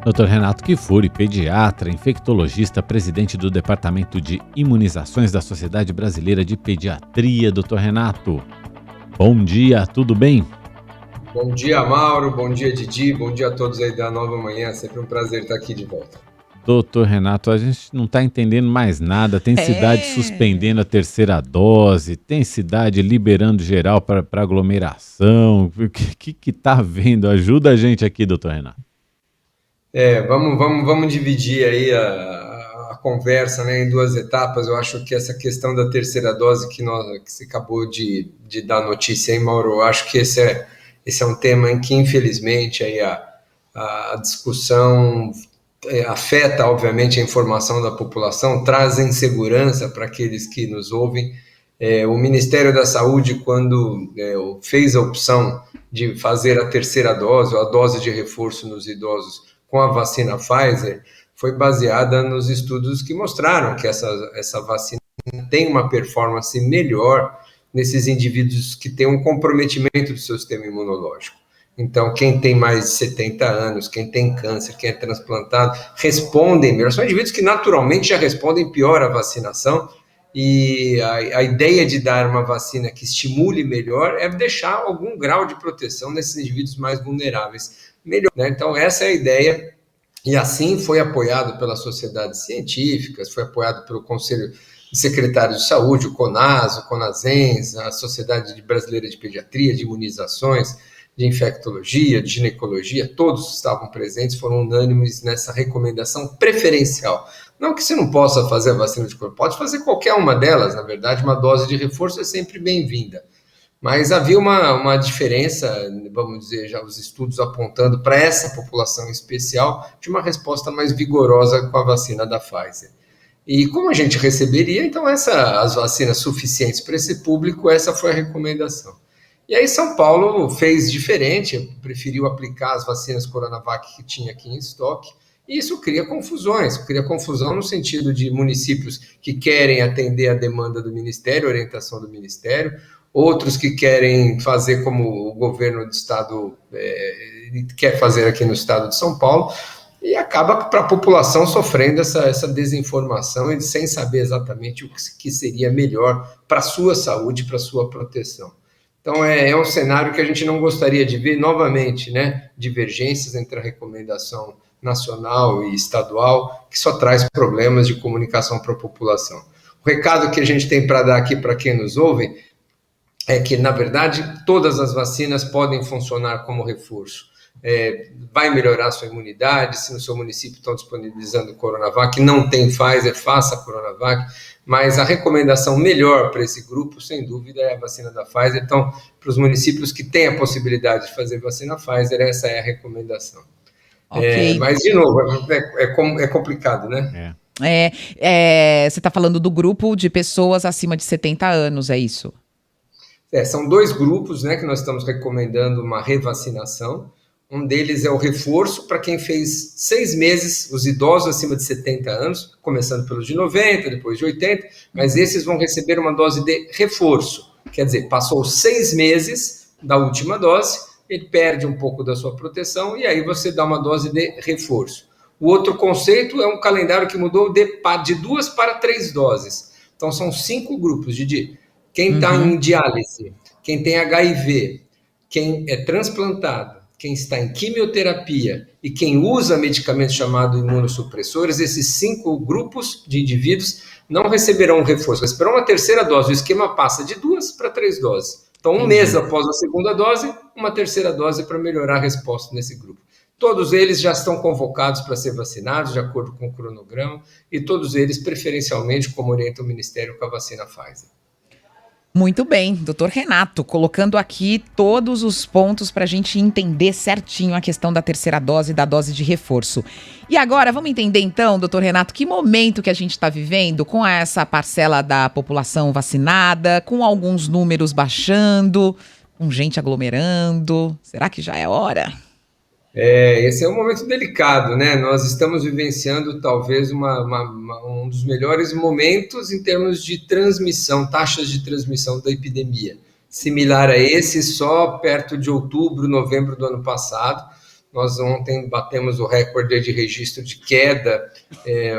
Dr. Renato Kifuri, pediatra, infectologista, presidente do Departamento de Imunizações da Sociedade Brasileira de Pediatria. Dr. Renato, bom dia, tudo bem? Bom dia, Mauro, bom dia, Didi, bom dia a todos aí da Nova Manhã, sempre um prazer estar aqui de volta. Doutor Renato, a gente não está entendendo mais nada. Tem cidade suspendendo a terceira dose, tem cidade liberando geral para aglomeração. O que está havendo? Ajuda a gente aqui, doutor Renato. Vamos dividir aí a conversa, né, em duas etapas. Eu acho que essa questão da terceira dose que você acabou de dar notícia aí, Mauro, eu acho que esse é um tema em que, infelizmente, aí a discussão afeta, obviamente, a informação da população, traz insegurança para aqueles que nos ouvem. O Ministério da Saúde, quando fez a opção de fazer a terceira dose, ou a dose de reforço nos idosos com a vacina Pfizer, foi baseada nos estudos que mostraram que essa vacina tem uma performance melhor nesses indivíduos que têm um comprometimento do seu sistema imunológico. Então, quem tem mais de 70 anos, quem tem câncer, quem é transplantado, respondem melhor. São indivíduos que naturalmente já respondem pior à vacinação, e a ideia de dar uma vacina que estimule melhor é deixar algum grau de proteção nesses indivíduos mais vulneráveis. Melhor, né? Então, essa é a ideia, e assim foi apoiado pelas sociedades científicas, foi apoiado pelo Conselho de Secretários de Saúde, o CONAS, o CONASENS, a Sociedade Brasileira de Pediatria, de Imunizações, de Infectologia, de Ginecologia, todos estavam presentes, foram unânimes nessa recomendação preferencial. Não que você não possa fazer a vacina de corpo, pode fazer qualquer uma delas, na verdade, uma dose de reforço é sempre bem-vinda. Mas havia uma diferença, vamos dizer, já os estudos apontando para essa população especial, de uma resposta mais vigorosa com a vacina da Pfizer. E como a gente receberia, então, as vacinas suficientes para esse público, essa foi a recomendação. E aí São Paulo fez diferente, preferiu aplicar as vacinas Coronavac que tinha aqui em estoque, e isso cria confusão no sentido de municípios que querem atender a demanda do Ministério, a orientação do Ministério, outros que querem fazer como o governo do estado quer fazer aqui no estado de São Paulo, e acaba para a população sofrendo essa desinformação e sem saber exatamente o que seria melhor para a sua saúde, para a sua proteção. Então, é um cenário que a gente não gostaria de ver novamente, né? Divergências entre a recomendação nacional e estadual, que só traz problemas de comunicação para a população. O recado que a gente tem para dar aqui para quem nos ouve é que, na verdade, todas as vacinas podem funcionar como reforço. Vai melhorar a sua imunidade, se no seu município estão disponibilizando Coronavac, não tem Pfizer, faça Coronavac, mas a recomendação melhor para esse grupo, sem dúvida, é a vacina da Pfizer. Então, para os municípios que têm a possibilidade de fazer vacina Pfizer, essa é a recomendação. Okay. Mas, de novo, é complicado, né? Você está falando do grupo de pessoas acima de 70 anos, é isso? São dois grupos, né, que nós estamos recomendando uma revacinação. Um deles é o reforço para quem fez 6 meses, os idosos acima de 70 anos, começando pelos de 90, depois de 80, mas esses vão receber uma dose de reforço. Quer dizer, passou 6 meses da última dose, ele perde um pouco da sua proteção e aí você dá uma dose de reforço. O outro conceito é um calendário que mudou de 2 para 3 doses. Então são 5 grupos, Didi. Quem está em diálise, quem tem HIV, quem é transplantado, quem está em quimioterapia e quem usa medicamentos chamados imunossupressores, esses 5 grupos de indivíduos não receberão um reforço, receberão uma terceira dose. O esquema passa de 2 para 3 doses. Então, um mês após a segunda dose, uma terceira dose para melhorar a resposta nesse grupo. Todos eles já estão convocados para ser vacinados, de acordo com o cronograma, e todos eles, preferencialmente, como orienta o Ministério, com a vacina Pfizer. Muito bem, doutor Renato, colocando aqui todos os pontos para a gente entender certinho a questão da terceira dose e da dose de reforço. E agora, vamos entender então, doutor Renato, que momento que a gente está vivendo com essa parcela da população vacinada, com alguns números baixando, com gente aglomerando. Será que já é hora? Esse é um momento delicado, né? Nós estamos vivenciando talvez um dos melhores momentos em termos de transmissão, taxas de transmissão da epidemia. Similar a esse, só perto de outubro, novembro do ano passado, Nós ontem batemos o recorde de registro de queda,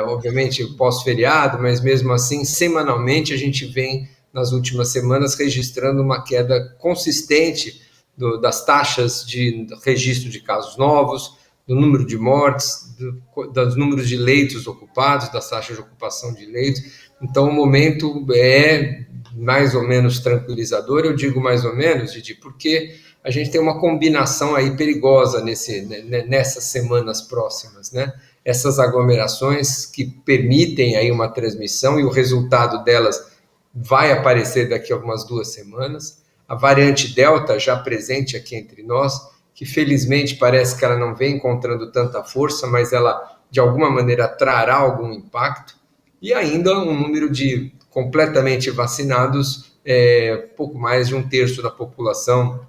obviamente pós-feriado, mas mesmo assim, semanalmente, a gente vem, nas últimas semanas, registrando uma queda consistente das taxas de registro de casos novos, do número de mortes, dos números de leitos ocupados, das taxas de ocupação de leitos. Então, o momento é mais ou menos tranquilizador. Eu digo mais ou menos, Didi, porque a gente tem uma combinação aí perigosa nessas semanas próximas, né? Essas aglomerações que permitem aí uma transmissão e o resultado delas vai aparecer daqui a umas 2 semanas. A variante Delta já presente aqui entre nós, que felizmente parece que ela não vem encontrando tanta força, mas ela de alguma maneira trará algum impacto. E ainda um número de completamente vacinados, pouco mais de 1/3 da população,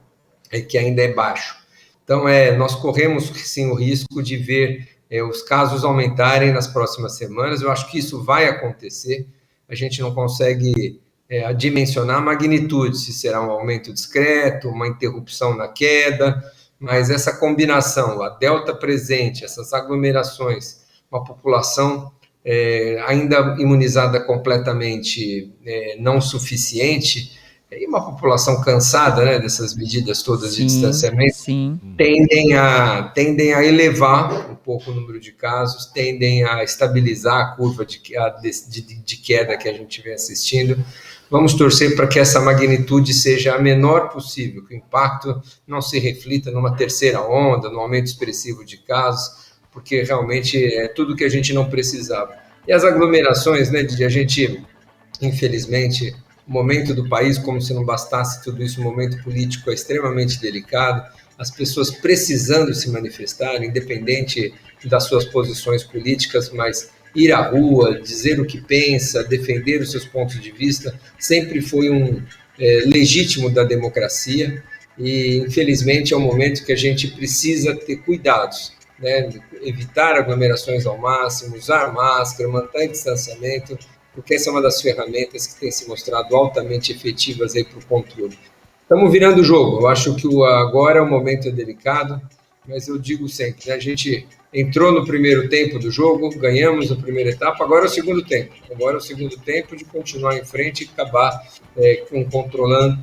que ainda é baixo. Então, nós corremos, sim, o risco de ver os casos aumentarem nas próximas semanas. Eu acho que isso vai acontecer. A gente não consegue dimensionar a magnitude, se será um aumento discreto, uma interrupção na queda, mas essa combinação, a Delta presente, essas aglomerações, uma população ainda imunizada completamente não suficiente, e uma população cansada, né, dessas medidas todas de distanciamento, tendem a elevar um pouco o número de casos, tendem a estabilizar a curva de queda que a gente vem assistindo. Vamos torcer para que essa magnitude seja a menor possível, que o impacto não se reflita numa terceira onda, num aumento expressivo de casos, porque realmente é tudo que a gente não precisava. E as aglomerações, né, de a gente, infelizmente, o momento do país, como se não bastasse tudo isso, o momento político é extremamente delicado, as pessoas precisando se manifestar, independente das suas posições políticas, mas ir à rua, dizer o que pensa, defender os seus pontos de vista, sempre foi um legítimo da democracia e, infelizmente, é um momento que a gente precisa ter cuidados, né? Evitar aglomerações ao máximo, usar máscara, manter distanciamento, porque essa é uma das ferramentas que tem se mostrado altamente efetivas para o controle. Estamos virando o jogo, eu acho que agora o momento é delicado, mas eu digo sempre, né, a gente entrou no primeiro tempo do jogo, ganhamos a primeira etapa, agora é o segundo tempo. Agora é o segundo tempo de continuar em frente e acabar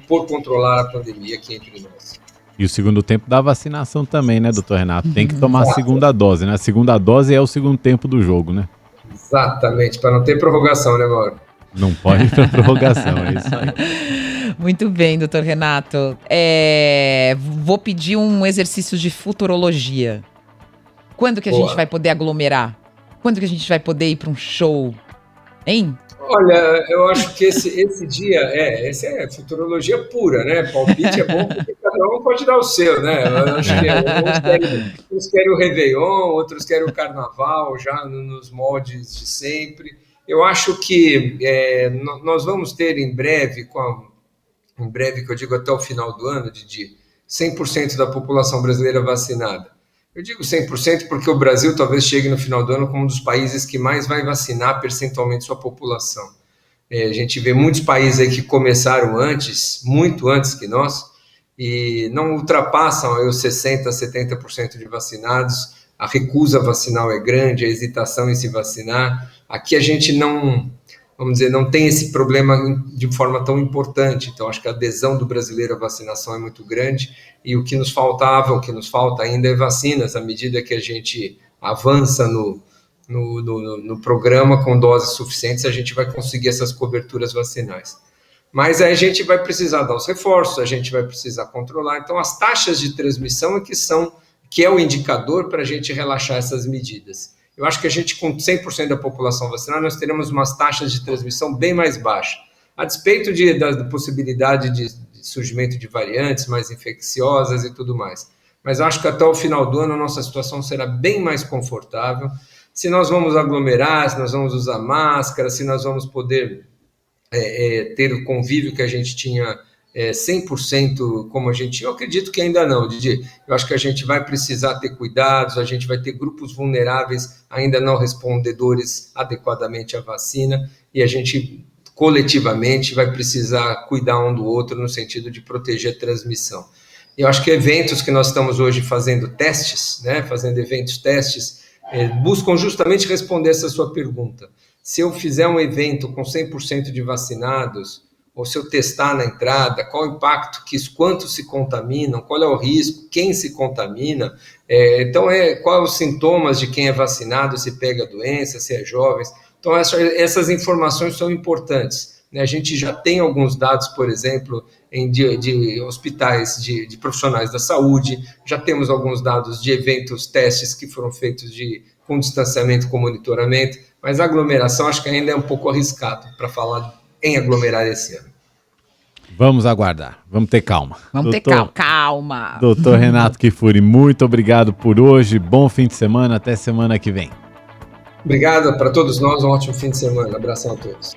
por controlar a pandemia aqui entre nós. E o segundo tempo da vacinação também, né, doutor Renato? Tem que tomar a segunda dose, né? A segunda dose é o segundo tempo do jogo, né? Exatamente, para não ter prorrogação, né, Mauro? Não pode ter prorrogação, é isso aí. Muito bem, doutor Renato. Vou pedir um exercício de futurologia. Quando que a gente vai poder aglomerar? Quando que a gente vai poder ir para um show? Hein? Olha, eu acho que esse dia, essa é futurologia pura, né? Palpite é bom porque cada um pode dar o seu, né? Eu acho que uns querem o Réveillon, outros querem o Carnaval, já nos moldes de sempre. Eu acho que nós vamos ter em breve, que eu digo até o final do ano, de 100% da população brasileira vacinada. Eu digo 100% porque o Brasil talvez chegue no final do ano como um dos países que mais vai vacinar percentualmente sua população. A gente vê muitos países aí que começaram antes, muito antes que nós, e não ultrapassam aí os 60%, 70% de vacinados. A recusa vacinal é grande, a hesitação em se vacinar. Aqui a gente não tem esse problema de forma tão importante. Então, acho que a adesão do brasileiro à vacinação é muito grande e o que nos falta ainda é vacinas. À medida que a gente avança no programa com doses suficientes, a gente vai conseguir essas coberturas vacinais. Mas aí a gente vai precisar dar os reforços, a gente vai precisar controlar. Então, as taxas de transmissão que é o indicador para a gente relaxar essas medidas. Eu acho que a gente, com 100% da população vacinada, nós teremos umas taxas de transmissão bem mais baixas. A despeito da possibilidade de surgimento de variantes mais infecciosas e tudo mais. Mas eu acho que até o final do ano a nossa situação será bem mais confortável. Se nós vamos aglomerar, se nós vamos usar máscara, se nós vamos poder ter o convívio que a gente tinha 100% como a gente... Eu acredito que ainda não, Didi. Eu acho que a gente vai precisar ter cuidados, a gente vai ter grupos vulneráveis ainda não respondedores adequadamente à vacina e a gente coletivamente vai precisar cuidar um do outro no sentido de proteger a transmissão. Eu acho que eventos que nós estamos hoje fazendo testes, né, fazendo eventos testes, buscam justamente responder essa sua pergunta. Se eu fizer um evento com 100% de vacinados, ou se eu testar na entrada, qual o impacto quantos se contaminam, qual é o risco, quem se contamina, então quais os sintomas de quem é vacinado, se pega a doença, se é jovem. Então essas informações são importantes. Né? A gente já tem alguns dados, por exemplo, de hospitais, de profissionais da saúde, já temos alguns dados de eventos, testes que foram feitos com distanciamento, com monitoramento, mas a aglomeração acho que ainda é um pouco arriscado para falar em aglomerar esse ano. Vamos aguardar, vamos ter calma. Vamos ter calma. Doutor Renato Kifuri, muito obrigado por hoje, bom fim de semana, até semana que vem. Obrigado para todos nós, um ótimo fim de semana, abração a todos.